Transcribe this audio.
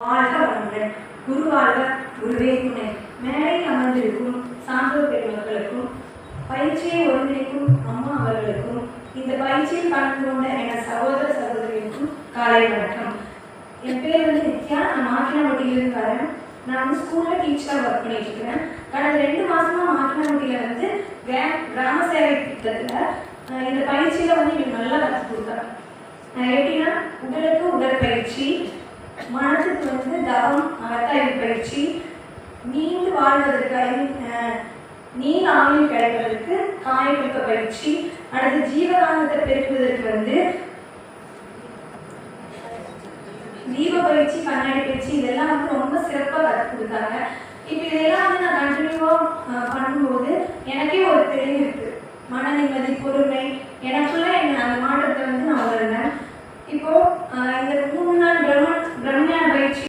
வாழ்க வளமுடன். குருவாழ்க குருவே துணை. மேடையில் அமர்ந்திருக்கும் சான்றோர் பெருமக்களுக்கும் பயிற்சியை ஒருங்கிணைக்கும் அம்மா அவர்களுக்கும் இந்த பயிற்சியில் கலந்து கொண்ட என சகோதர சகோதரிகளுக்கும் காலை வணக்கம். என் பேர் நித்யா. நான் மாற்றினவட்டியிலிருந்து வரேன். நான் ஸ்கூலில் டீச்சராக ஒர்க் பண்ணிட்டு இருக்கிறேன். கடந்த 2 மாதமாக மாற்றினவட்டியில் கிராம சேவை திட்டத்தில் இந்த பயிற்சியில் எங்களுக்கு நல்லா கற்றுக் கொடுத்தாங்க. எப்படின்னா, உடலுக்கு உடற்பயிற்சி, மனத்துக்கு தவம் அகத்தாய்வு பயிற்சி, நீண்டு வாழ்வதற்கு நீர் ஆயுள் கிடைப்பதற்கு காயகல்ப பயிற்சி, அடுத்து ஜீவகாந்தத்தை பெருக்குவதற்கு தீப பயிற்சி, கண்ணாடி பயிற்சி, இதெல்லாம் ரொம்ப சிறப்பாக கற்றுக் கொடுத்தாங்க. இப்போ இதெல்லாம் நான் கண்டினியூவாக பண்ணும்போது எனக்கே ஒரு தெளிவு இருக்கு. மன நிம்மதி, பொறுமை, எனக்குள்ள அந்த மாற்றத்தை நான் உணர்ந்தேன். இப்போ இந்த 3 நாள் பிரம்மஞான பயிற்சி